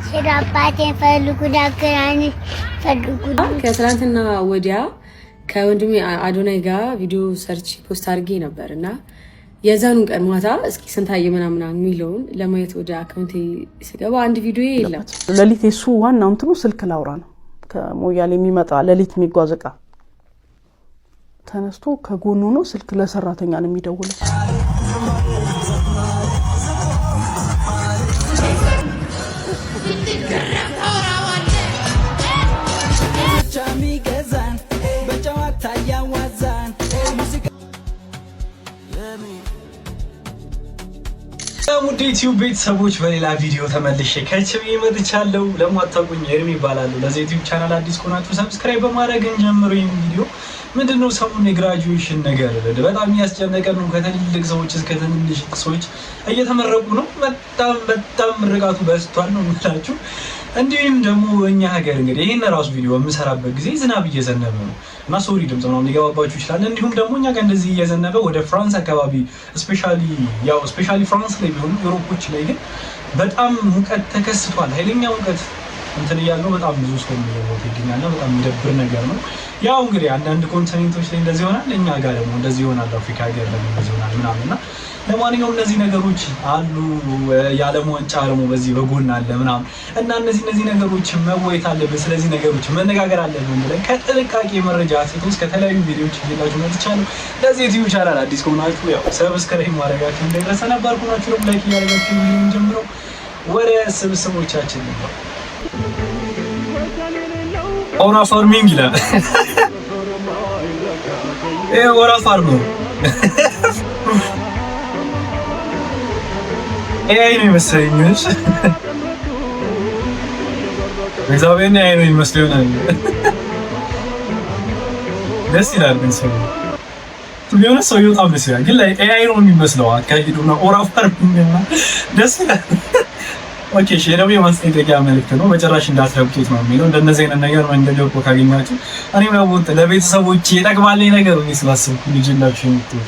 አባቴን ፈልጉ ዳክራኒ ፈልጉ ከትላንትና ወዲያ ከወንድሜ አዶናይ ጋር ቪዲዮ ሰርች ፖስት አድርጌ ነበርና የዛኑን ቀን ማታ እስኪ ስንታየ ምናምን የሚለውን ለማየት ወደ አካውንቴ ስገባ አንድ ቪዲዮ የለም። ለሊት እሱ ዋናው እንትኑ ስልክ ላውራ ነው። ከሞያሌ የሚመጣ ለሊት የሚጓዝ ዕቃ ተነስቶ ከጎኑ ነው ስልክ ለሰራተኛ ነው የሚደውለው። ሙድ ዩቲዩብ ቤተሰቦች በሌላ ቪዲዮ ተመልሼ ከችብ መጥቻለሁ። ለማታውቁኝ ኤርሚ ይባላል። ለዚህ ዩቲዩብ ቻናል አዲስ ከሆናችሁ ሰብስክራይብ በማድረግ እንጀምሩ። ይሄን ቪዲዮ ምንድነው ሰሞኑን የግራጁዌሽን ነገር በጣም ያስጨነቀን ነው። ከትልልቅ ሰዎች እስከ ትንንሽ ሰዎች እየተመረቁ ነው። በጣም ምርቃቱ በስቷል ነው የምላችሁ። እንዲሁም ደግሞ እኛ ሀገር እንግዲህ ይሄን ራሱ ቪዲዮ በምሰራበት ጊዜ ዝናብ እየዘነበ ነው እና ሶሪ ድምጽ ነው ሊገባባችሁ ይችላል። እንዲሁም ደግሞ እኛ ጋር እንደዚህ እየዘነበ ወደ ፍራንስ አካባቢ ስፔሻሊ ፍራንስ ላይ ቢሆን ዩሮፖች ላይ ግን በጣም ሙቀት ተከስቷል። ኃይለኛ ሙቀት እንትን እያለው በጣም ብዙ ሰው የሚሞት ይገኛልና በጣም የሚደብር ነገር ነው። ያው እንግዲህ አንዳንድ ኮንቲኔንቶች ላይ እንደዚህ ይሆናል፣ እኛ ጋር ደግሞ እንደዚህ ይሆናል። አፍሪካ ሀገር ላይ እንደዚህ ይሆናል ምናምንና ለማንኛውም እነዚህ ነገሮች አሉ። የዓለም ዋንጫ ደግሞ በዚህ በጎን አለ ምናምን እና እነዚህ ነገሮች መወያየት አለብን። ስለዚህ ነገሮች መነጋገር አለብን ብለን ከጥንቃቄ መረጃ ሴቶች ከተለያዩ ቪዲዮዎች ይዤላችሁ መጥቻለሁ። ለዚህ ዩቲዩብ ቻናል አዲስ ከሆናችሁ ያው ሰብስክራይብ ማድረጋችሁ እንዳይረሳ፣ ነባር ከሆናችሁ ደግሞ ላይክ እያደረጋችሁ ቪዲዮውን ጀምሮ ወደ ስብስቦቻችን ነው። ኦራ ፋርሚንግ ይላል። ኦራ ፋርሚንግ ኤአይ ነው መሰለኝ። እግዚአብሔር ነው ኤአይ ነው ይመስለኛል። ደስ ይላል ግን ሰው በጣም ደስ ይላል። ግን ላይ ኤአይ ነው የሚመስለው አካሄዱና ኦራ ፋርሚንግ ደስ ይላል። ኦኬ ሼራው የማስጠንቀቂያ መልእክት ነው። መጨረሻ እንዳትረብጡት ነው የሚለው። እንደነዚህ አይነት ነገር መንገድ ወጥቶ ካገኛችሁ እኔም ነው ለቤተሰቦቼ ይጠቅማል ነገር ነው ስላሰብኩ ልጅላችሁ ነው።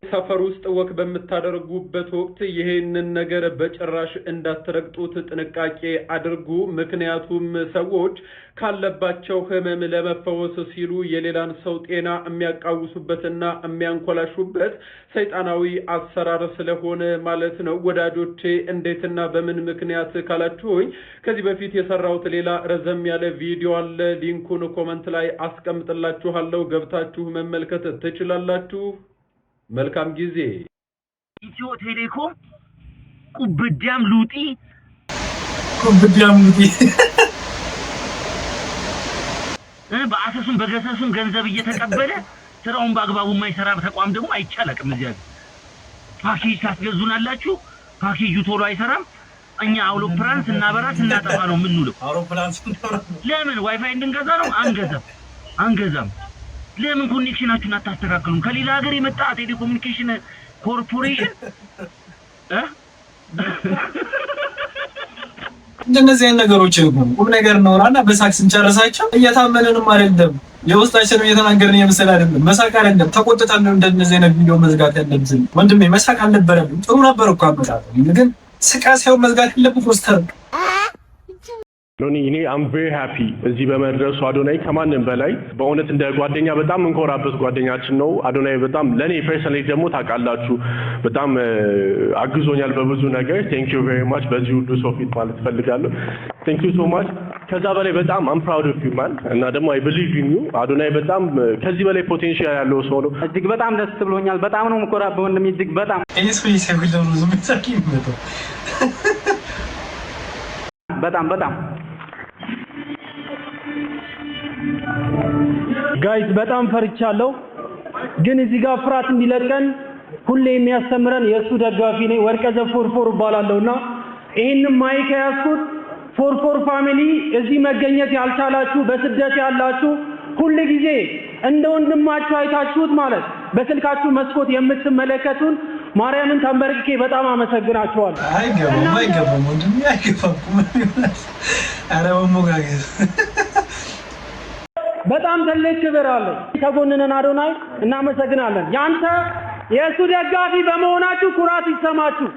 ሰፈር ውስጥ ወክ በምታደርጉበት ወቅት ይሄንን ነገር በጭራሽ እንዳትረግጡት ጥንቃቄ አድርጉ። ምክንያቱም ሰዎች ካለባቸው ህመም ለመፈወስ ሲሉ የሌላን ሰው ጤና የሚያቃውሱበትና የሚያንኮላሹበት ሰይጣናዊ አሰራር ስለሆነ ማለት ነው። ወዳጆቼ እንዴትና በምን ምክንያት ካላችሁኝ ከዚህ በፊት የሰራሁት ሌላ ረዘም ያለ ቪዲዮ አለ። ሊንኩን ኮመንት ላይ አስቀምጥላችኋለሁ፣ ገብታችሁ መመልከት ትችላላችሁ። መልካም ጊዜ። ኢትዮ ቴሌኮም ቁብዳም ሉጢ በአሰሱም በገሰሱም ገንዘብ እየተቀበለ ስራውን በአግባቡ የማይሰራ ተቋም ደግሞ አይቻልም። እዚያ ፓኬጅ ታስገዙናላችሁ፣ ፓኬጁ ቶሎ አይሰራም። እኛ አውሮፕላን ስናበራ ስናጠፋ ነው የምንውለው። ለምን ዋይፋይ እንድንገዛ ነው? አንገዛም። ለምን ኮኔክሽናችሁን አታስተካክሉም? ከሌላ ሀገር የመጣ ቴሌኮሙኒኬሽን ኮርፖሬሽን እንደነዚህ አይነት ነገሮች ቁም ነገር ነውና በሳክስ እንጨርሳቸው። እየታመነንም አይደለም የውስጣችንን እየተናገርን የመሰለ አይደለም። መሳቅ አይደለም ተቆጥተን ነው እንደነዚህ አይነት ቪዲዮ መዝጋት ያለብን። ወንድሜ መሳቅ አልነበረብም። ጥሩ ነበር እኮ አመጣጥ ግን ስቃሴው መዝጋት የለብም። ፖስተር እኔ አም ቬሪ ሃፒ እዚህ በመድረሱ አዶናይ ከማንም በላይ በእውነት እንደ ጓደኛ በጣም እንኮራበት ጓደኛችን ነው። አዶናይ በጣም ለኔ ፐርሰናሊ ደግሞ ታውቃላችሁ በጣም አግዞኛል በብዙ ነገር። ቴንክ ዩ ቬሪ ማች በዚህ ሁሉ ሰው ፊት ማለት ፈልጋለሁ። ቴንክ ዩ ሶ ማች። ከዛ በላይ በጣም አም ፕራውድ ኦፍ ዩ ማን እና ደግሞ አይ ቢሊቭ ኢን ዩ። አዶናይ በጣም ከዚህ በላይ ፖቴንሻል ያለው ሰው ነው። እጅግ በጣም ደስ ብሎኛል። በጣም ነው የምኮራበት ወንድሜ እጅግ በጣም በጣም ጋይስ በጣም ፈርቻለሁ፣ ግን እዚህ ጋር ፍራት እንዲለቀን ሁሌ የሚያስተምረን የእሱ ደጋፊ ነኝ። ወርቀዘ ፎርፎር እባላለሁና ይሄንን ማይክ ያስኩት ፎርፎር ፋሚሊ እዚህ መገኘት ያልቻላችሁ በስደት ያላችሁ ሁሉ ጊዜ እንደ ወንድማችሁ አይታችሁት ማለት በስልካችሁ መስኮት የምትመለከቱን ማርያምን ተንበርክኬ በጣም አመሰግናችኋለሁ። አይገባም ወንድሜ አይገባም። ሞጋገዝ በጣም ትልቅ ክብር አለ። ከጎንነን አዶናይ እናመሰግናለን። ያንተ የእሱ ደጋፊ በመሆናችሁ ኩራት ይሰማችሁ።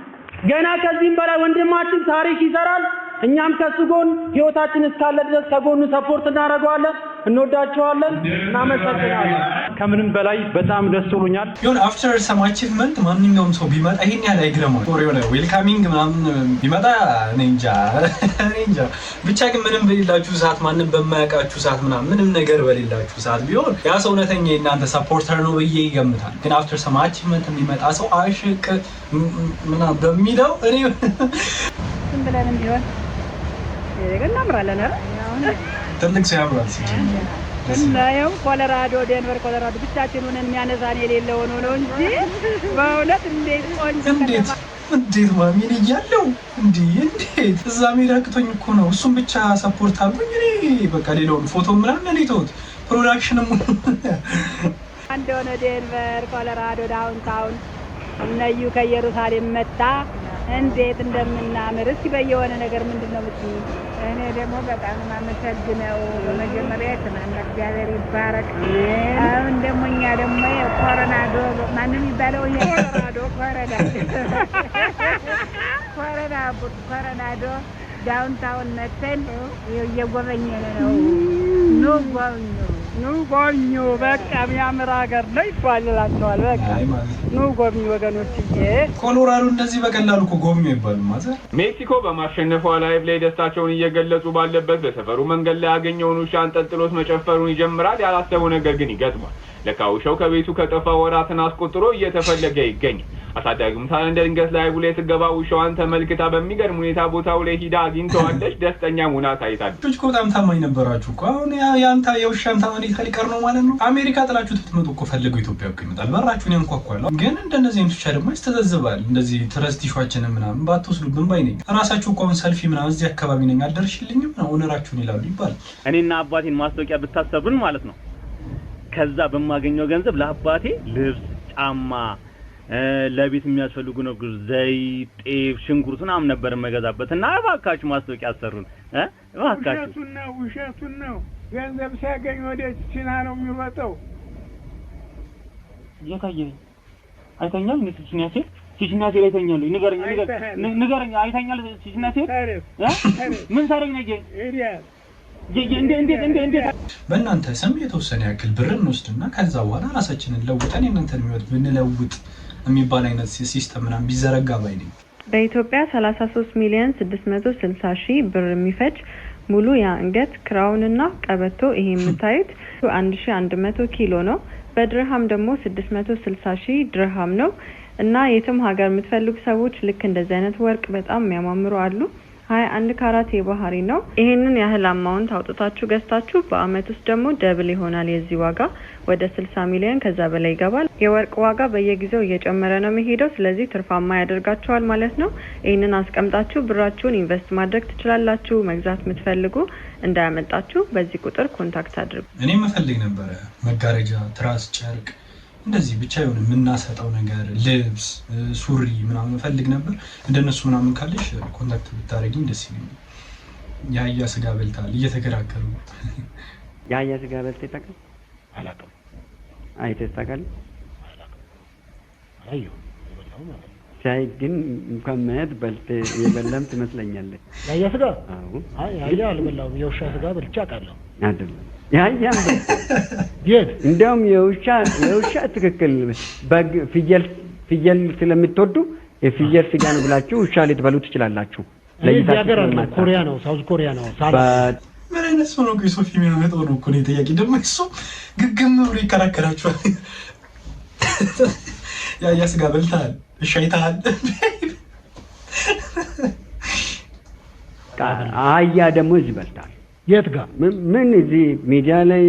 ገና ከዚህም በላይ ወንድማችን ታሪክ ይሰራል። እኛም ከሱ ጎን ህይወታችን እስካለ ድረስ ከጎኑ ሰፖርት እናደርገዋለን። እንወዳቸዋለን። እናመሰግናለን። ከምንም በላይ በጣም ደስ ብሎኛል። ይሁን አፍተር ሰም አቺቭመንት ማንኛውም ሰው ቢመጣ ይሄን ያህል አይግረመው። ፎር የሆነ ዌልካሚንግ ምናምን ቢመጣ እኔ እንጃ ብቻ ግን ምንም በሌላችሁ ሰዓት ማንም በማያውቃችሁ ሰዓት ምንም ነገር በሌላችሁ ሰዓት ቢሆን ያ ሰው እውነተኛ የእናንተ ሰፖርተር ነው ብዬ ይገምታል። ግን አፍተር ሰም አቺቭመንት የሚመጣ ሰው አሽቅ ምናምን በሚለው እኔ ዝም ብለንም ቢሆን እናምራለን። ትልቅ ሰው ያምራል እናየው ኮሎራዶ ዴንቨር ኮሎራዶ ብቻችን ሆነን የሚያነሳን የሌለ ሆኖ ነው እንጂ በእውነት እንዴት ቆንጆ እንዴት ማሚን እያለው እንዴት እዛ ሜዳ አቅቶኝ እኮ ነው። እሱም ብቻ ሰፖርት አድርጎኝ እኔ በቃ ሌላውን ፎቶ ምናምን እኔ ተውት ፕሮዳክሽንም አንድ ሆነ ዴንቨር ኮሎራዶ ዳውንታውን እነዩ ከኢየሩሳሌም መጣ እንዴት እንደምናምር እስኪ በየሆነ ነገር ምንድነው የምትይው? እኔ ደግሞ በጣም ማመሰግነው በመጀመሪያ ተናና እግዚአብሔር ይባረክ። አሁን ደግሞ እኛ ደግሞ ኮሮናዶ ማንም ይባለው ኮሮናዶ ዳውንታውን መተን እየጎበኘን ነው። ኑ ጎብኙ። በቃ የሚያምር ሀገር ነው ይባላችኋል። በቃ ኑ ጎብኙ ወገኖች። ኮሎራዶ እንደዚህ በቀላሉ እኮ ጎብኙ ይባላል ማለት። ሜክሲኮ በማሸነፏ ላይቭ ላይ ደስታቸውን እየገለጹ ባለበት በሰፈሩ መንገድ ላይ ያገኘውን ውሻ አንጠልጥሎት መጨፈሩን ይጀምራል። ያላሰበው ነገር ግን ይገጥማል። ለካ ውሻው ከቤቱ ከጠፋ ወራትን አስቆጥሮ እየተፈለገ ይገኛል። አሳዳጊውም ታዲያ እንደ ድንገት ላይቭ ላይ ስትገባ ውሻዋን ተመልክታ በሚገርም ሁኔታ ቦታው ላይ ሂዳ አግኝተዋለች። ደስተኛ ሙና ታይታለች። እኮ በጣም ታማኝ ነበራችሁ እኮ። አሁን ያንተ የውሻን ታማኝታ ሊቀር ነው ማለት ነው። አሜሪካ ጥላችሁ ትመጡ እኮ ፈልገው ኢትዮጵያ እኮ ይመጣል። በራችሁን ያንኳኳሉ። ግን እንደነዚህ አይነት ውሻ ደግሞ ያስተዛዝባል። እንደዚህ ትረስት ኢሹአችንን ምናምን ባትወስዱብን ባይ ነኝ። ራሳችሁ እኮ አሁን ሰልፊ ምናምን እዚህ አካባቢ ነኝ አልደርሽልኝም ነው ኦነራችሁን ይላሉ ይባል። እኔና አባቴን ማስታወቂያ ብታሰብን ማለት ነው ከዛ በማገኘው ገንዘብ ለአባቴ ልብስ፣ ጫማ፣ ለቤት የሚያስፈልጉ ነገሮች ዘይት፣ ጤፍ፣ ሽንኩርት ምናምን ነበር መገዛበት እና እባካችሁ ማስታወቂያ አሰሩን እባካችሁ። ውሸቱን ነው። ገንዘብ ሲያገኝ ወደ ቺና ነው የሚወጣው። የታየኝ አይተኛል እንዴ? ሲችናቴ ላይ አይተኛል። ንገረኝ አይተኛል ሲችናቴ ምን ሳረኝ ነው በእናንተ ስም የተወሰነ ያክል ብር እንወስድና ከዛ በኋላ ራሳችንን ለውጠን የእናንተን ህይወት ብንለውጥ የሚባል አይነት ሲስተም ምናምን ቢዘረጋ ባይ ነኝ። በኢትዮጵያ 33,660,000 ብር የሚፈጅ ሙሉ የአንገት ክራውንና ቀበቶ ይሄ የምታዩት 1100 ኪሎ ነው። በድርሃም ደግሞ 660,000 ድርሃም ነው። እና የትም ሀገር የምትፈልጉ ሰዎች ልክ እንደዚህ አይነት ወርቅ በጣም የሚያማምሩ አሉ። 21 ካራት የባህሪ ነው። ይሄንን ያህል አማውንት አውጥታችሁ ገዝታችሁ በአመት ውስጥ ደግሞ ደብል ይሆናል። የዚህ ዋጋ ወደ 60 ሚሊዮን ከዛ በላይ ይገባል። የወርቅ ዋጋ በየጊዜው እየጨመረ ነው የሚሄደው። ስለዚህ ትርፋማ ያደርጋችኋል ማለት ነው። ይሄንን አስቀምጣችሁ ብራችሁን ኢንቨስት ማድረግ ትችላላችሁ። መግዛት የምትፈልጉ እንዳያመጣችሁ በዚህ ቁጥር ኮንታክት አድርጉ። እኔ መፈልግ ነበር መጋረጃ፣ ትራስ፣ ጨርቅ እንደዚህ ብቻ የሆነ የምናሰጠው ነገር ልብስ፣ ሱሪ ምናምን ፈልግ ነበር። እንደነሱ ምናምን ካለሽ ኮንታክት ብታረጊኝ ደስ ይለኛል። የአህያ ስጋ በልታል እየተከራከሩ። የአህያ ስጋ በልተህ ታውቃለህ? አላውቅም። አይተህ ታውቃለህ? አላየሁም። ሳይ ግን እንኳን ማየት በልተህ የበላም ትመስለኛለህ። የአህያ ስጋ? አዎ። አይ አህያ አልበላሁም። የውሻ ስጋ በልቼ አውቃለሁ። አይደለም ያያ እንደውም የውሻ ትክክል በግ ፍየል ስለምትወዱ የፍየል ስጋ ነው ብላችሁ ውሻ ልትበሉ ትችላላችሁ። ለይታችሁ ኮሪያ ነው፣ ሳውዝ ኮሪያ ነው። ምን አይነት ሰው ነው ሶፊ የሚያመጣው ነው እኮ ነው ጥያቄ። ደግሞ እሱ ግግም ብሎ ይከራከራችኋል። ያ ስጋ በልተሃል፣ እሺ አይተሃል። አህያ ደግሞ እዚህ በልታል። የት ጋር ምን እዚህ ሚዲያ ላይ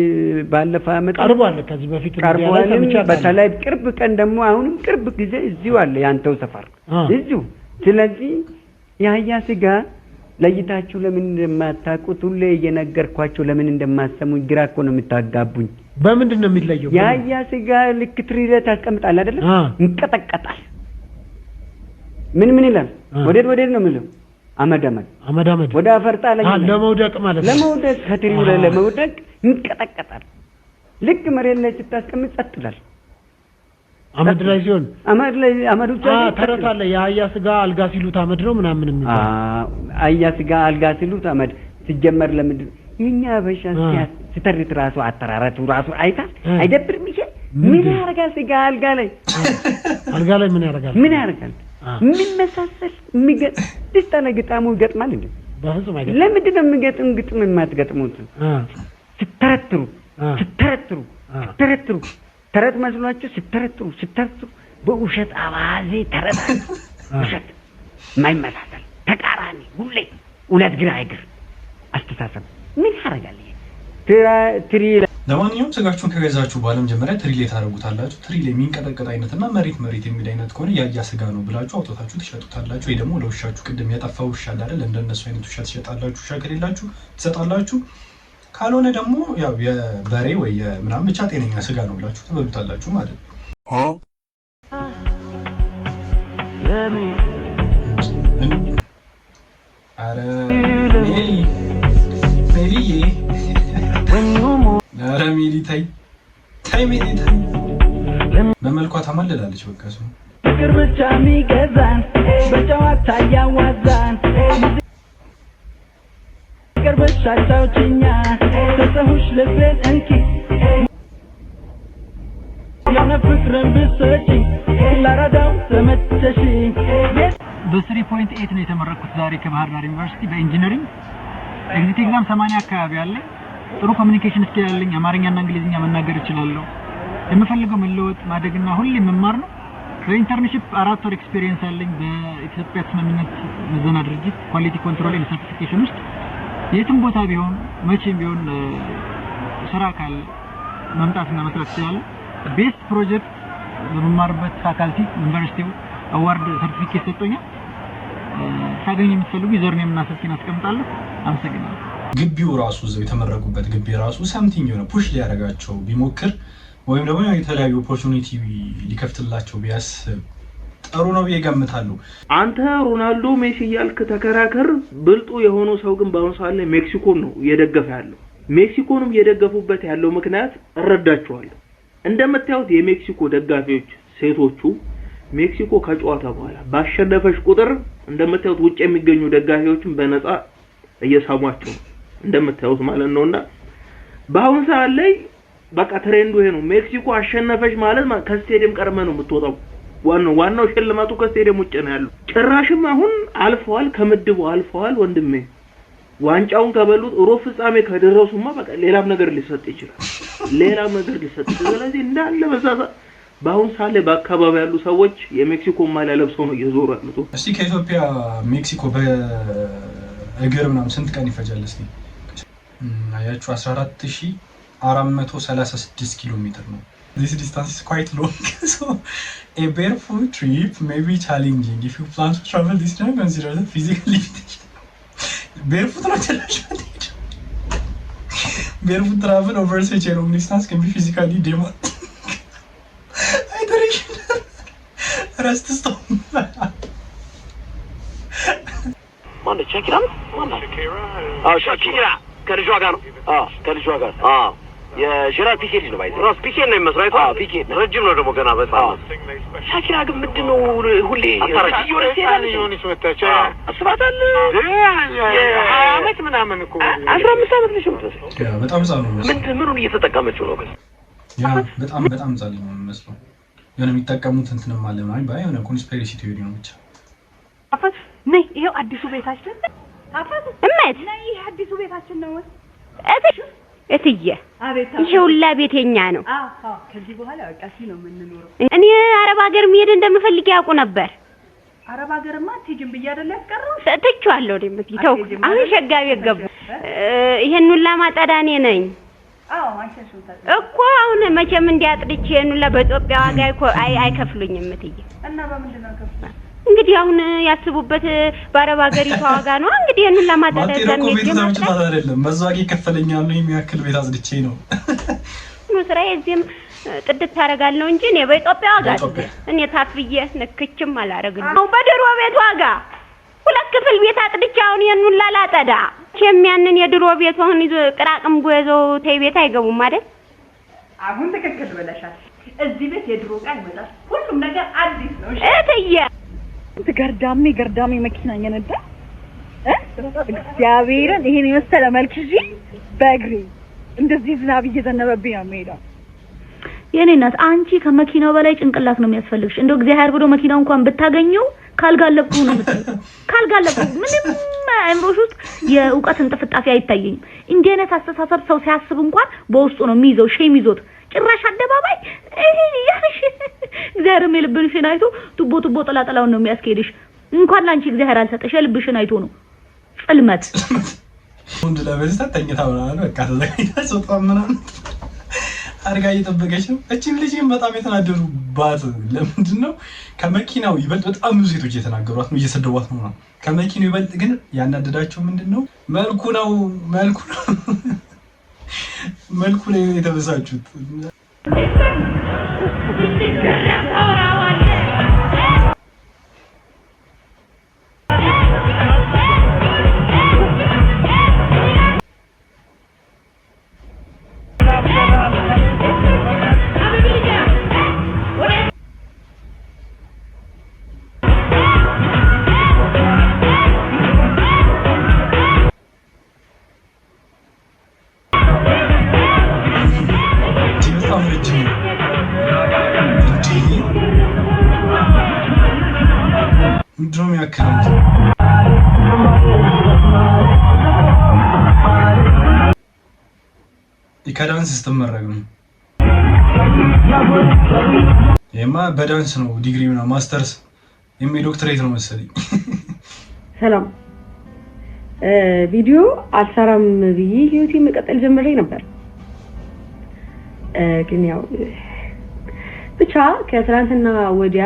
ባለፈው አመት ቀርቧል። ከዚህ በፊት ሚዲያ ላይ ተመቻለሁ። በተለይ ቅርብ ቀን ደግሞ አሁንም ቅርብ ጊዜ እዚሁ አለ ያንተው ሰፈር እዚሁ። ስለዚህ የአህያ ስጋ ለይታችሁ ለምን እንደማታውቁት ሁሌ እየነገርኳችሁ ለምን እንደማሰሙኝ ግራ እኮ ነው የምታጋቡኝ። በምንድን ነው የሚለየው? የአህያ ስጋ ልክ ትሪለት ታስቀምጣል አይደል? እንቀጠቀጣል። ምን ይላል? ወዴት ነው የሚለው? አመድ ወደ አፈርጣ ላይ ለመውደቅ ማለት ነው። ለመውደቅ ከትሪው ላይ ለመውደቅ እንቀጠቀጣል። ልክ መሬት ላይ ስታስቀምጥ ጸጥ ይላል። አመድ ላይ ሲሆን አመዱ ተረት አለ የአህያ ስጋ አልጋ ሲሉት አመድ ነው ምናምን የሚባል አህያ ስጋ አልጋ ሲሉት አመድ ሲጀመር ለምንድን የኛ በሻ ሲተርት ራሱ አተራራቱ ራሱ አይደብርም ይችላል ምን ያረጋል ስጋ አልጋ ላይ ምን ያረጋል ምን መሳሰል የሚገጥ ድስተነግጣሙ ይገጥማል እንዴ በፍጹም አይደለም ለምንድን ነው የሚገጥም ግጥም የማትገጥሙት ስትተረትሩ ተረት መስሏችሁ ስትተረትሩ በውሸት አባዜ ተረት ውሸት የማይመሳሰል ተቃራኒ ሁሌ ሁለት ግራ አይግር አስተሳሰብ ምን ያረጋል ትሪ ለማንኛውም ስጋችሁን ከገዛችሁ በኋላ መጀመሪያ ትሪ ላይ ታረጉታላችሁ ትሪ ላይ የሚንቀጠቀጥ አይነትና መሬት የሚል አይነት ከሆነ ያያ ስጋ ነው ብላችሁ አውጥታችሁ ትሸጡታላችሁ ወይ ደግሞ ለውሻችሁ ቅድም ያጠፋው ውሻ አይደል እንደነሱ አይነት ውሻ ትሸጣላችሁ ውሻ ከሌላችሁ ትሰጣላችሁ ካልሆነ ደግሞ ያው የበሬ ወይ ምናምን ብቻ ጤነኛ ስጋ ነው ብላችሁ ትበሉታላችሁ ማለት ነው አረ ሜሊ ታይ በመልኳ ታማልላለች በቃ እሱ ፍቅር ብቻ የሚገዛን በጨዋታ ያዋዛን ፍቅር ብቻ ጫውችኛ ተሰሁሽ ልቤን እንኪ ያነ ፍቅርን ብሰጪ ላራዳው ተመቸሽ በ3.8 ነው የተመረኩት ዛሬ ከባህር ዳር ዩኒቨርሲቲ በኢንጂነሪንግ ኤግዚት ኤግዛም 80 አካባቢ አለ ጥሩ ኮሙኒኬሽን ስኪል አለኝ አማርኛና እንግሊዝኛ መናገር እችላለሁ የምፈልገው መለወጥ ማደግና ሁሌ መማር ነው በኢንተርንሺፕ 4 ወር ኤክስፒሪየንስ አለኝ በኢትዮጵያ ስምምነት ምዘና ድርጅት ኳሊቲ ኮንትሮል ኤንድ ሰርቲፊኬሽን ውስጥ የትም ቦታ ቢሆን መቼም ቢሆን ስራ ካለ መምጣትና መስራት ይችላል ቤስት ፕሮጀክት በመማርበት ፋካልቲ ዩኒቨርሲቲው አዋርድ ሰርቲፊኬት ሰጥቶኛል ታገኙ የምትፈልጉ ዩዘርኔም እና ስልኬን አስቀምጣለሁ አመሰግናለሁ ግቢው ራሱ እዛው የተመረቁበት ግቢ ራሱ ሳምቲንግ የሆነ ፑሽ ሊያረጋቸው ቢሞክር ወይም ደግሞ የተለያዩ ኦፖርቹኒቲ ሊከፍትላቸው ቢያስብ ጥሩ ነው ይገምታሉ አንተ ሮናልዶ ሜሲ ያልክ ተከራከር ብልጡ የሆነው ሰው ግን ባሁን ሰዓት ላይ ሜክሲኮን ነው እየደገፈ ያለው ሜክሲኮንም እየደገፉበት ያለው ምክንያት እረዳቸዋለሁ እንደምታዩት የሜክሲኮ ደጋፊዎች ሴቶቹ ሜክሲኮ ከጨዋታ በኋላ ባሸነፈሽ ቁጥር እንደምታዩት ውጭ የሚገኙ ደጋፊዎችን በነፃ እየሳሟቸው እንደምታዩት ማለት ነውና ባሁን ሰዓት ላይ በቃ ትሬንዱ ይሄ ነው ሜክሲኮ አሸነፈሽ ማለት ከስቴዲየም ቀርመ ነው የምትወጣው ዋናው ሽልማቱ ከስቴዲየም ውጭ ነው ያለው ጭራሽም አሁን አልፈዋል ከምድቡ አልፈዋል ወንድሜ ዋንጫውን ከበሉት ሮብ ፍጻሜ ከደረሱማ በቃ ሌላም ነገር ሊሰጥ ይችላል ስለዚህ እንዳለ በዛዛ ባሁን ሳለ በአካባቢ ያሉ ሰዎች የሜክሲኮ ማሊያ ለብሰው ነው እየዞሩ ያሉት እስቲ ከኢትዮጵያ ሜክሲኮ በእግር ምናምን ስንት ቀን ይፈጃል እስቲ አያችሁ 14436 ኪሎ ሜትር ነው This distance is quite long, so a barefoot trip may be challenging. If you plan to travel this time, consider the physical limitation. Barefoot not challenging. Barefoot travel over such a long distance can be physically demanding. Hydration. Rest stop. Manda Shakira? Manda. Shakira. ከልጇ ጋር ነው ከልጇ ጋር የሽራል ፒኬት ነው ባይዘ ራስ ፒኬት ነው መስራይቷ ፒኬት ረጅም ነው ደግሞ ገና በጣም ሻኪራ ግን ምንድነው ሁሌ ይሆንሽ መጣቻ አስባታል አመት ምናምን እኮ 15 አመት ነሽ የምትመስለው በጣም ጻኑ ነው ምኑን እየተጠቀመችው ነው ያ በጣም ጻኑ ነው መስለው የሆነ የሚጠቀሙት እንትንም አለ ማለት ባይ የሆነ ኮንስፒሬሲ ቲዮሪ ነው ብቻ አፈት ነይ ይሄው አዲሱ ቤታችን አፈት እመት ነይ ይሄ አዲሱ ቤታችን ነው እትዬ ይሄውላ ቤተኛ ነው አዎ ከዚህ በኋላ በቃ እዚህ ነው የምንኖረው እኔ አረብ ሀገር መሄድ እንደምፈልግ ያውቁ ነበር አረብ ሀገርማ ትጅም በያደለ ያስቀረው ተጥቻለሁ ደምትይተው አሁን ሸጋቤ ገቡ ይሄን ሁላ ማጣዳኔ ነኝ አዎ አንቺ እኮ አሁን መቼም እንዲያጥልች ይሄን ሁላ በኢትዮጵያ ዋጋ አይከፍሉኝም እትዬ እና በምንድን ነው ከፍታ እንግዲህ አሁን ያስቡበት በአረብ ሀገሪቷ ዋጋ ነው እንግዲህ ይሄን ሁላ ማጣዳኔ ነው ቤት ታምጭታ አይደለም መዛቂ ከፈለኛል ነው የሚያክል ቤት አጽድቼ ነው ስራዬ እዚህም ጥድት ታረጋለሁ እንጂ እኔ በኢትዮጵያ ዋጋ እኔ ታፍዬ ንክችም አላረግም ነው በድሮ ቤት ዋጋ ሁለት ክፍል ቤት አጥድቼ አሁን ይሄን ሁላ ላጠዳ የሚያንን የድሮ ቤት አሁን ቅራቅም ጎዘው ተይ ቤት አይገቡም አይደል አሁን ትክክል ብለሻል እዚህ ቤት የድሮ ዕቃ ይመጣል። ሁሉም ነገር አዲስ ነው። እትዬ ገርዳሜ መኪና እየነዳ እግዚአብሔርን ይሄን የመሰለ መልክ ይዤ በእግሬ እንደዚህ ዝናብ እየዘነበብኝ ነው የምሄደው። የኔ እናት አንቺ ከመኪናው በላይ ጭንቅላት ነው የሚያስፈልግሽ። እንደው እግዚአብሔር ብሎ መኪናው እንኳን ብታገኘው ካልጋለብኩ ነው የምትለው። ካልጋለብኩ ምንም አእምሮሽ ውስጥ የእውቀት እንጥፍጣፊ አይታየኝም። እንዲህ አይነት አስተሳሰብ ሰው ሲያስብ እንኳን በውስጡ ነው የሚይዘው። ሼም ይዞት ጭራሽ አደባባይ ያሽ እግዚአብሔር የልብሽን አይቶ ቱቦ ጥላጥላውን ነው የሚያስኬድሽ። እንኳን ላንቺ እግዚአብሔር አልሰጠሽ የልብሽን አይቶ ነው ጽልመት ወንድ ለበዝታ ተኝታው ነው በቃ ተዘጋጅታ ሶፋምና አርጋ እየጠበቀች ነው። እቺም ልጅም በጣም የተናደሩባት ለምንድን ነው ከመኪናው ይበልጥ በጣም ብዙ ሴቶች እየተናገሯት ነው እየሰደቧት ነው። ከመኪናው ይበልጥ ግን ያናደዳቸው ምንድነው መልኩ ነው መልኩ ላይ የተበሳጩት። ድሮም ያካንት ኢካዳንስ ስትመረቅ ነው የማ በዳንስ ነው ዲግሪ እና ማስተርስ ዶክተሬት ነው መሰለኝ። ሰላም ቪዲዮ አልሰራም ብዬ ህይወቴ መቀጠል ጀምሬ ነበር። ግን ያው ብቻ ከትናንትና ወዲያ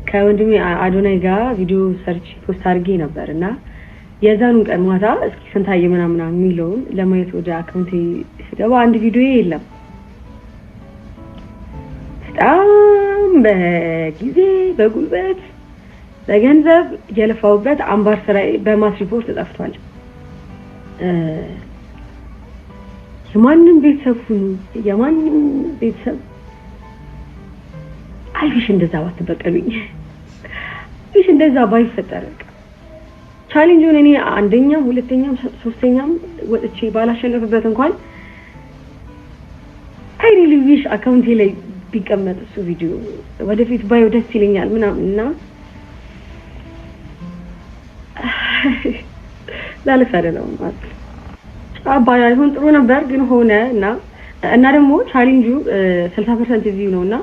ከወንድሜ አዶናይ ጋር ቪዲዮ ሰርች ፖስት አድርጌ ነበርና የዛኑን ቀን ማታ እስኪ ስንታየ ምናምን የሚለውን ለማየት ወደ አካውንቴ ስገባ አንድ ቪዲዮ የለም። በጣም በጊዜ በጉልበት በገንዘብ የለፋውበት አምባር ስራዬ በማስ ሪፖርት ተጠፍቷል። የማንም ቤተሰብ ሁሉ የማንም ቤተሰብ አይሽ እንደዛ ባትበቀሉኝ አይሽ እንደዛ ባይፈጠር ቻሌንጁን እኔ አንደኛም ሁለተኛም ሶስተኛም ወጥቼ ባላሸነፍበት እንኳን አይ ሪሊ ዊሽ አካውንቴ ላይ ቢቀመጥ እሱ ቪዲዮ ወደፊት ባዮ ደስ ይለኛል ምናምንና ላለፈ አይደለም ማለት አባያ ይሁን ጥሩ ነበር ግን ሆነ እና ደግሞ ቻሌንጁ 60% ቪው ነውና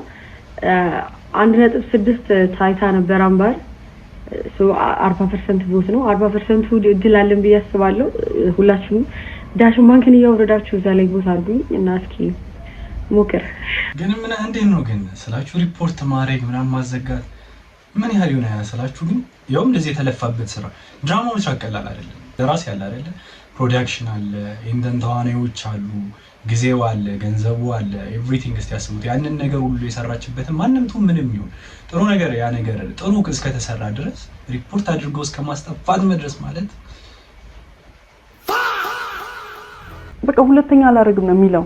1.6 ታይታ ነበር አምባር 40% ቮት ነው 40% እድል አለን ብዬ አስባለሁ። ሁላችሁም ዳሽን ባንክን እያወረዳችሁ እዛ ላይ ቮት አድርጉኝ እና እስኪ ሞክር። ግን ምን እንዴት ነው ግን ስላችሁ ሪፖርት ማድረግ ምናምን ማዘጋት ምን ያህል ይሆናል ስላችሁ ግን ያው እንደዚህ የተለፋበት ስራ ድራማ መስራት ቀላል አይደለም። ደራሲ ያለ አይደለ ፕሮዳክሽን አለ ኢንተን ተዋናዮች አሉ ጊዜው አለ ገንዘቡ አለ ኤቭሪቲንግ እስቲ ያስቡት ያንን ነገር ሁሉ የሰራችበት ማንንም ምንም ይሁን ጥሩ ነገር ያ ነገር ጥሩ እስከተሰራ ድረስ ሪፖርት አድርጎ እስከማስጠፋት መድረስ ማለት በቃ ሁለተኛ አላረግም ነው የሚለው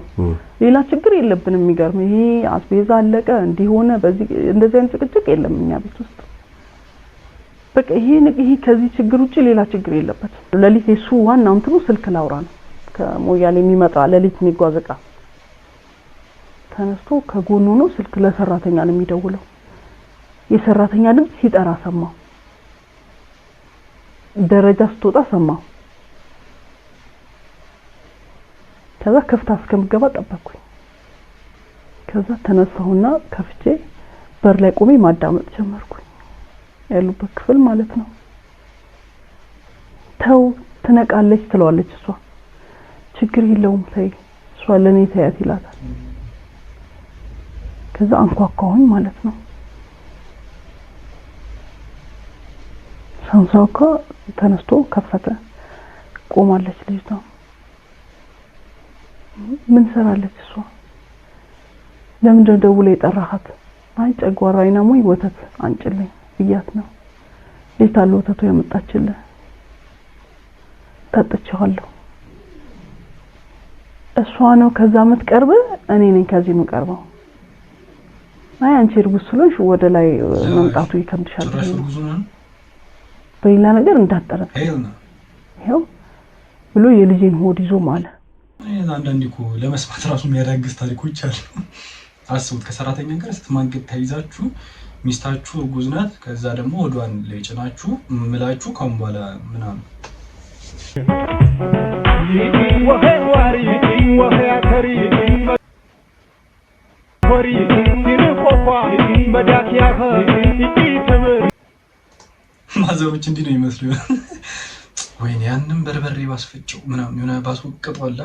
ሌላ ችግር የለብንም። የሚገርም ይሄ አስቤዛ አለቀ እንዲሆነ በዚህ እንደዚህ አይነት ጭቅጭቅ የለም እኛ ቤት ውስጥ። በቃ ይሄ ከዚህ ችግር ውጪ ሌላ ችግር የለበት። ለሊት እሱ ዋናው እንትኑ ስልክ ላውራ ነው ከሞያሌ የሚመጣ ለሊት የሚጓዝ ዕቃ ተነስቶ ከጎኑ ነው ስልክ ለሰራተኛ ነው የሚደውለው። የሰራተኛ ድምጽ ሲጠራ ሰማው። ደረጃ ስትወጣ ሰማው። ከዛ ከፍታ እስከምገባ ጠበቅኩኝ። ከዛ ተነሳሁና ከፍቼ በር ላይ ቆሜ ማዳመጥ ጀመርኩኝ። ያሉበት ክፍል ማለት ነው። ተው ትነቃለች ትለዋለች እሷ። ችግር የለውም ተይ እሷ ለኔ ተያት ይላታል። ከዛ አንኳኳሁኝ ማለት ነው። ሳንሳውካ ተነስቶ ከፈተ። ቆማለች ልጅቷ። ምን ሰራለች እሷ? ለምን ደውለ የጠራሃት? አይ ጨጓራዬና ሞይ ወተት አንጭልኝ ብያት ነው። የታለ ወተቱ ያመጣችልህ? ጠጥቼዋለሁ። እሷ ነው ከዛ የምትቀርብ እኔ ነኝ ከዚህ የምቀርበው። አይ አንቺ እርጉዝ ስለሆንሽ ወደ ላይ መምጣቱ ይከብድሻል። በሌላ ነገር እንዳጠረ ይሄው ብሎ የልጄን ሆድ ይዞ ማለ። አንዳንዴ እኮ ለመስማት ራሱ የሚያዳግስ ታሪኮች አሉ። አስቡት ከሰራተኛ ጋር ስትማገጥ ተይዛችሁ ሚስታችሁ እርጉዝ ናት፣ ከዛ ደግሞ ሆዷን ለጭናችሁ ምላችሁ ካሁን በኋላ ምናምን ማዘሮች እንዲህ ነው ይመስሉ። ወይኔ ያንን በርበሬ ባስፈጨው ምናምን የሆነ ባስወቅጧላ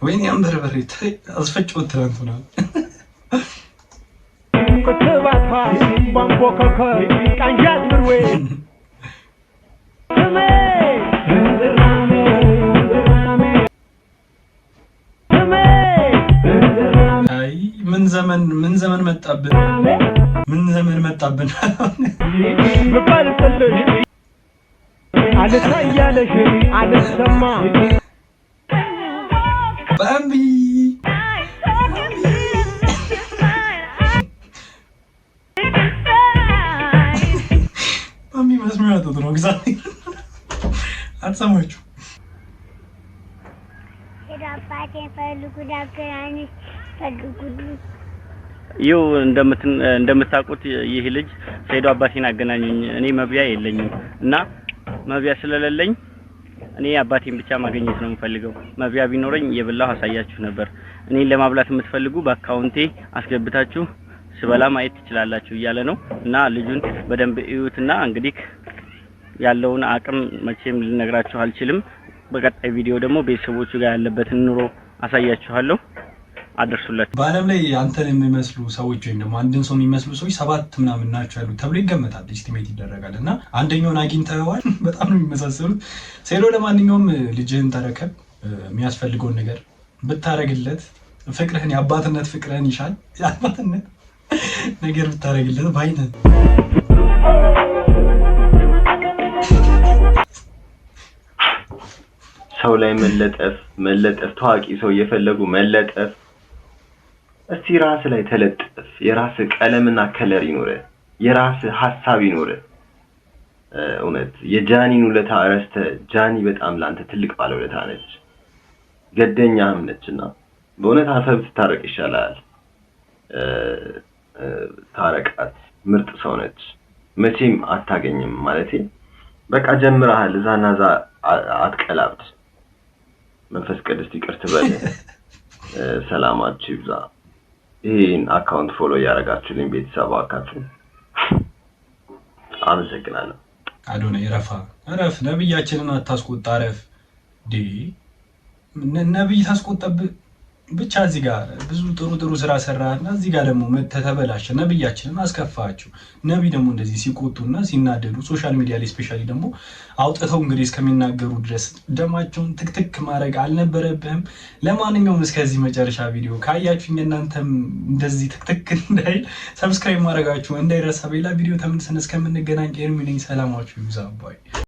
ወይኔ ያን በርበሬ አስፈጨው ትላንትና ከተባታ ባምቦከከ ቃንጃት ምርዌ አይ ምን ዘመን መጣብን በቃልተልሽ አልታያለሽ አልሰማ ባምቢ መስሚያ ተጥሮ ግዛት አትሰማችሁ ሄዳባቴ ፈልጉ ዳክራኒ ፈልጉ ይው እንደምታውቁት ይህ ልጅ ሰይዶ አባቴን አገናኘኝ። እኔ መብያ የለኝም እና መብያ ስለሌለኝ እኔ አባቴን ብቻ ማግኘት ነው የምፈልገው። መብያ ቢኖረኝ የብላው አሳያችሁ ነበር። እኔን ለማብላት የምትፈልጉ በአካውንቴ አስገብታችሁ ስበላ ማየት ትችላላችሁ እያለ ነው እና ልጁን በደንብ እዩትና እንግዲህ ያለውን አቅም መቼም ልነግራችሁ አልችልም። በቀጣይ ቪዲዮ ደግሞ ቤተሰቦቹ ጋር ያለበትን ኑሮ አሳያችኋለሁ። አድርሱለት። በአለም ላይ አንተን የሚመስሉ ሰዎች ወይም ደግሞ አንድን ሰው የሚመስሉ ሰዎች 7 ምናምን ናቸው ያሉት ተብሎ ይገመታል፣ ኤስቲሜት ይደረጋል እና አንደኛውን አግኝተዋል። በጣም ነው የሚመሳሰሉት። ሰይዶ ለማንኛውም ልጅህን ተረከብ፣ የሚያስፈልገውን ነገር ብታረግለት፣ ፍቅርህን የአባትነት ፍቅርህን ይሻል የአባትነት ነገር ብታረግለት ባይነት ሰው ላይ መለጠፍ ታዋቂ ሰው እየፈለጉ መለጠፍ። እስቲ ራስ ላይ ተለጥፍ። የራስ ቀለምና ከለር ይኖር፣ የራስ ሐሳብ ይኖር። እውነት የጃኒን ውለታ ረስተ ጃኒ በጣም ላንተ ትልቅ ባለውለታ ነች፣ ገደኛም ነችና በእውነት አሰብ ትታረቅ ይሻላል። ታረቃት፣ ምርጥ ሰው ነች። መቼም አታገኝም ማለቴ በቃ ጀምረሃል፣ እዛና እዛ አትቀላብድ። መንፈስ ቅዱስ ይቅር ትበል። ሰላማችሁ ይብዛ። ይሄን አካውንት ፎሎ ያደረጋችሁልኝ ቤተሰብ አካችሁ አመሰግናለሁ። አዶናይ ረፍ ነብያችንን አታስቆጣ። ረፍ ነብይ ታስቆጣብ ብቻ። እዚህ ጋር ብዙ ጥሩ ስራ ሰራና እዚህ ጋር ደግሞ ተበላሸ። ነብያችንን አስከፋችሁ። ነብይ ደግሞ እንደዚህ ሲቆጡና ሲናደዱ ሶሻል ሚዲያ ላይ ስፔሻሊ ደግሞ አውጥተው እንግዲህ እስከሚናገሩ ድረስ ደማቸውን ትክትክ ማድረግ አልነበረብህም። ለማንኛውም እስከዚህ መጨረሻ ቪዲዮ ካያችሁኝ እናንተም እንደዚህ ትክትክ እንዳይል ሰብስክራይብ ማድረጋችሁ እንዳይረሳ። በሌላ ቪዲዮ ተመልሰን እስከምንገናኝ ኤርሚ ነኝ። ሰላማችሁ ይብዛ ባይ